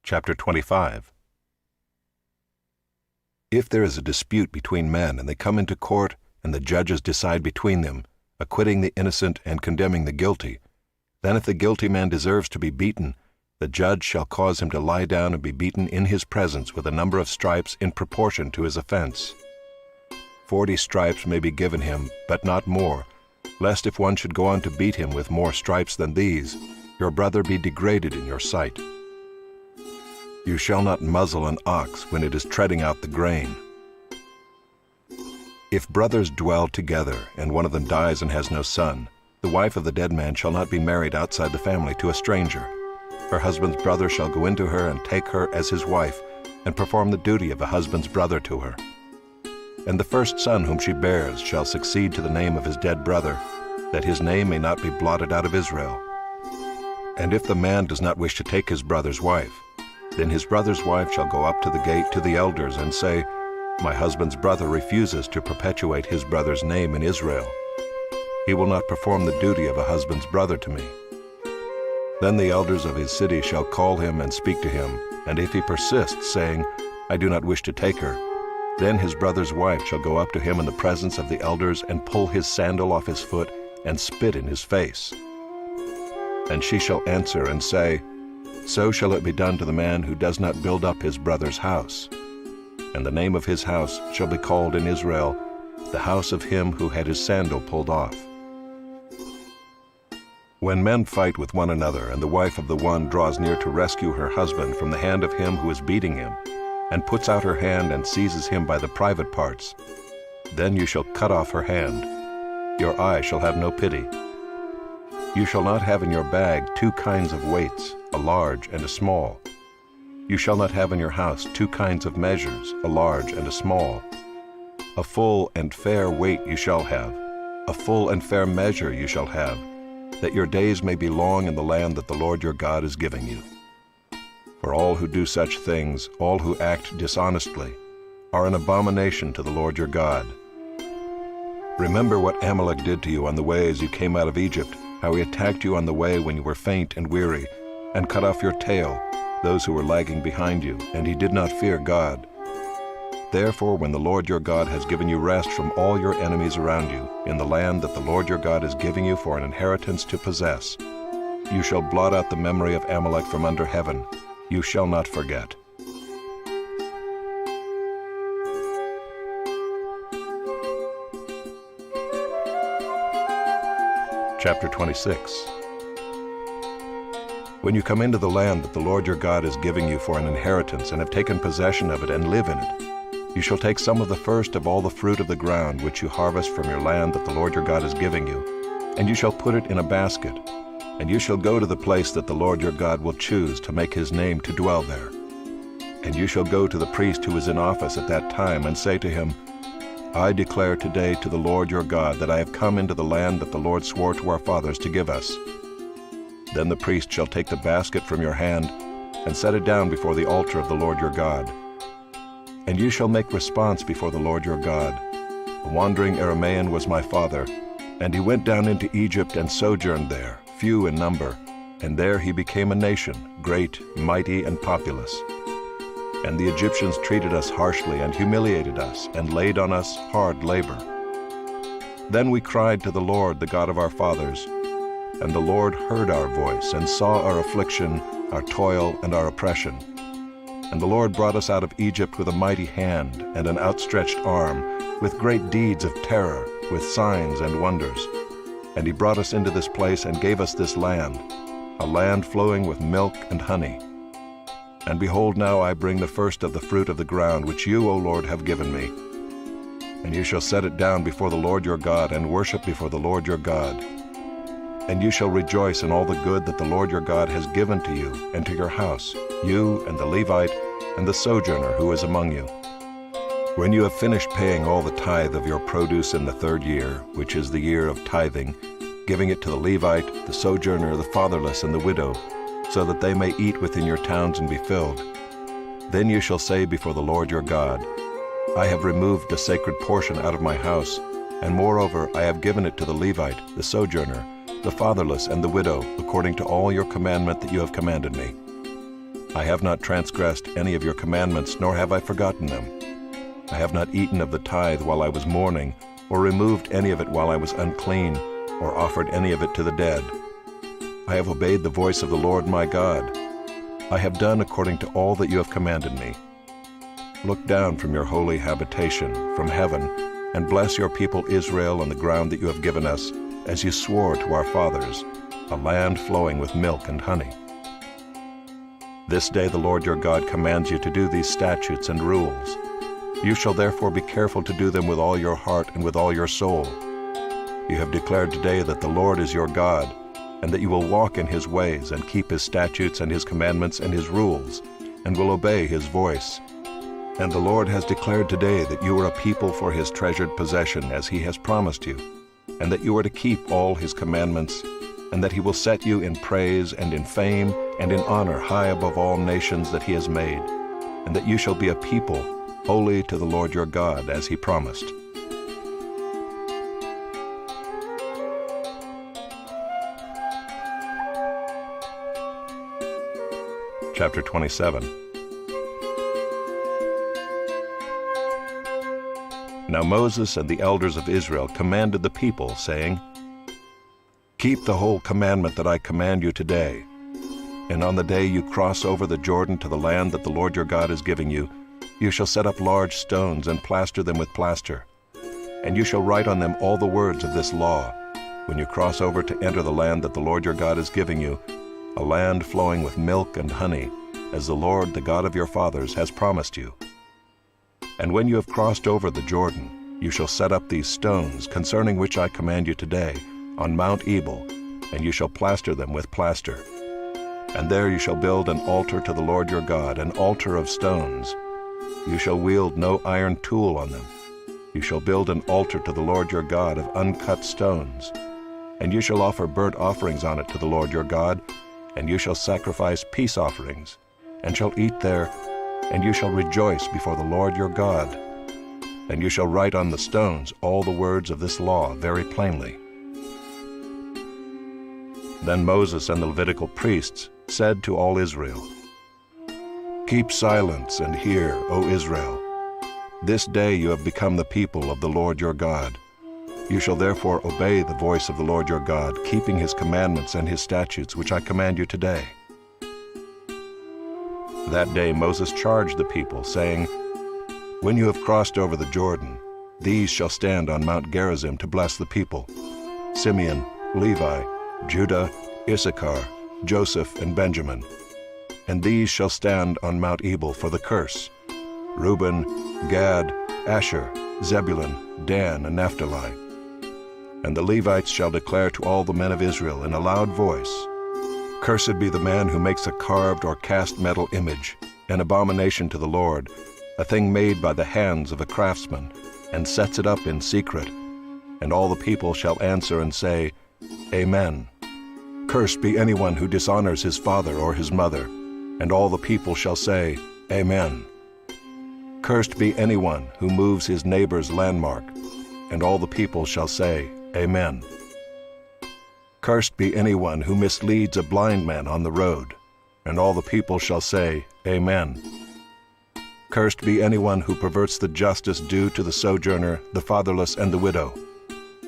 Chapter 25. If there is a dispute between men, and they come into court, and the judges decide between them, acquitting the innocent and condemning the guilty, then if the guilty man deserves to be beaten, the judge shall cause him to lie down and be beaten in his presence with a number of stripes in proportion to his offense. 40 stripes may be given him, but not more, lest if one should go on to beat him with more stripes than these, your brother be degraded in your sight. You shall not muzzle an ox when it is treading out the grain. If brothers dwell together, and one of them dies and has no son, the wife of the dead man shall not be married outside the family to a stranger. Her husband's brother shall go into her and take her as his wife, and perform the duty of a husband's brother to her. And the first son whom she bears shall succeed to the name of his dead brother, that his name may not be blotted out of Israel. And if the man does not wish to take his brother's wife, then his brother's wife shall go up to the gate to the elders and say, My husband's brother refuses to perpetuate his brother's name in Israel. He will not perform the duty of a husband's brother to me. Then the elders of his city shall call him and speak to him, and if he persists, saying, I do not wish to take her, then his brother's wife shall go up to him in the presence of the elders and pull his sandal off his foot and spit in his face. And she shall answer and say, So shall it be done to the man who does not build up his brother's house. And the name of his house shall be called in Israel, the house of him who had his sandal pulled off. When men fight with one another, and the wife of the one draws near to rescue her husband from the hand of him who is beating him, and puts out her hand and seizes him by the private parts, then you shall cut off her hand. Your eye shall have no pity. You shall not have in your bag 2 kinds of weights, a large and a small. You shall not have in your house 2 kinds of measures, a large and a small. A full and fair weight you shall have, a full and fair measure you shall have, that your days may be long in the land that the Lord your God is giving you. For all who do such things, all who act dishonestly, are an abomination to the Lord your God. Remember what Amalek did to you on the way as you came out of Egypt, how he attacked you on the way when you were faint and weary, and cut off your tail, those who were lagging behind you, and he did not fear God. Therefore, when the Lord your God has given you rest from all your enemies around you, in the land that the Lord your God is giving you for an inheritance to possess, you shall blot out the memory of Amalek from under heaven. You shall not forget. Chapter 26. When you come into the land that the Lord your God is giving you for an inheritance, and have taken possession of it and live in it, you shall take some of the first of all the fruit of the ground which you harvest from your land that the Lord your God is giving you, and you shall put it in a basket, and you shall go to the place that the Lord your God will choose to make his name to dwell there. And you shall go to the priest who is in office at that time, and say to him, I declare today to the Lord your God that I have come into the land that the Lord swore to our fathers to give us. Then the priest shall take the basket from your hand and set it down before the altar of the Lord your God. And you shall make response before the Lord your God. A wandering Aramean was my father, and he went down into Egypt and sojourned there, few in number, and there he became a nation, great, mighty, and populous. And the Egyptians treated us harshly and humiliated us, and laid on us hard labor. Then we cried to the Lord, the God of our fathers, and the Lord heard our voice, and saw our affliction, our toil, and our oppression. And the Lord brought us out of Egypt with a mighty hand, and an outstretched arm, with great deeds of terror, with signs and wonders. And he brought us into this place, and gave us this land, a land flowing with milk and honey. And behold, now I bring the first of the fruit of the ground, which you, O Lord, have given me. And you shall set it down before the Lord your God, and worship before the Lord your God. And you shall rejoice in all the good that the Lord your God has given to you and to your house, you and the Levite and the sojourner who is among you. When you have finished paying all the tithe of your produce in the 3rd year, which is the year of tithing, giving it to the Levite, the sojourner, the fatherless, and the widow, so that they may eat within your towns and be filled, then you shall say before the Lord your God, I have removed a sacred portion out of my house, and moreover I have given it to the Levite, the sojourner, the fatherless, and the widow, according to all your commandment that you have commanded me. I have not transgressed any of your commandments, nor have I forgotten them. I have not eaten of the tithe while I was mourning, or removed any of it while I was unclean, or offered any of it to the dead. I have obeyed the voice of the Lord my God. I have done according to all that you have commanded me. Look down from your holy habitation, from heaven, and bless your people Israel on the ground that you have given us, as you swore to our fathers, a land flowing with milk and honey. This day the Lord your God commands you to do these statutes and rules. You shall therefore be careful to do them with all your heart and with all your soul. You have declared today that the Lord is your God, and that you will walk in his ways and keep his statutes and his commandments and his rules, and will obey his voice. And the Lord has declared today that you are a people for his treasured possession, as he has promised you, and that you are to keep all his commandments, and that he will set you in praise and in fame and in honor high above all nations that he has made, and that you shall be a people holy to the Lord your God, as he promised. Chapter 27. Now Moses and the elders of Israel commanded the people, saying, Keep the whole commandment that I command you today. And on the day you cross over the Jordan to the land that the Lord your God is giving you, you shall set up large stones and plaster them with plaster. And you shall write on them all the words of this law, when you cross over to enter the land that the Lord your God is giving you, a land flowing with milk and honey, as the Lord, the God of your fathers, has promised you. And when you have crossed over the Jordan, you shall set up these stones, concerning which I command you today, on Mount Ebal, and you shall plaster them with plaster. And there you shall build an altar to the Lord your God, an altar of stones. You shall wield no iron tool on them. You shall build an altar to the Lord your God of uncut stones. And you shall offer burnt offerings on it to the Lord your God, and you shall sacrifice peace offerings, and shall eat there, and you shall rejoice before the Lord your God. And you shall write on the stones all the words of this law very plainly. Then Moses and the Levitical priests said to all Israel, Keep silence and hear, O Israel. This day you have become the people of the Lord your God. You shall therefore obey the voice of the Lord your God, keeping his commandments and his statutes, which I command you today. That day Moses charged the people, saying, When you have crossed over the Jordan, these shall stand on Mount Gerizim to bless the people: Simeon, Levi, Judah, Issachar, Joseph, and Benjamin. And these shall stand on Mount Ebal for the curse: Reuben, Gad, Asher, Zebulun, Dan, and Naphtali. And the Levites shall declare to all the men of Israel in a loud voice, Cursed be the man who makes a carved or cast metal image, an abomination to the Lord, a thing made by the hands of a craftsman, and sets it up in secret. And all the people shall answer and say, Amen. Cursed be anyone who dishonors his father or his mother. And all the people shall say, Amen. Cursed be anyone who moves his neighbor's landmark. And all the people shall say, Amen. Cursed be anyone who misleads a blind man on the road. And all the people shall say, Amen. Cursed be anyone who perverts the justice due to the sojourner, the fatherless, and the widow.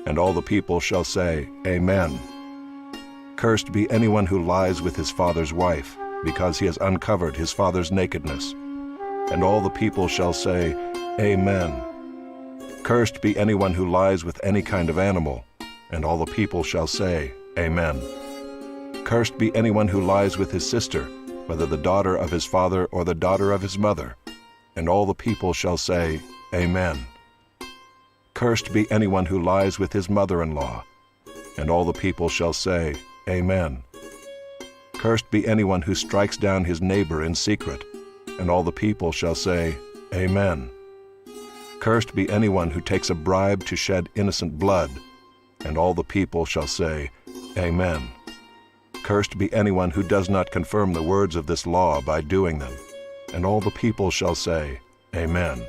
And all the people shall say, Amen. Cursed be anyone who lies with his father's wife, because he has uncovered his father's nakedness. And all the people shall say, Amen. Cursed be anyone who lies with any kind of animal. And all the people shall say, Amen. Cursed be anyone who lies with his sister, whether the daughter of his father or the daughter of his mother. And all the people shall say, Amen. Cursed be anyone who lies with his mother-in-law. And all the people shall say, Amen. Cursed be anyone who strikes down his neighbor in secret. And all the people shall say, Amen. Cursed be anyone who takes a bribe to shed innocent blood. And all the people shall say, Amen. Cursed be anyone who does not confirm the words of this law by doing them. And all the people shall say, Amen.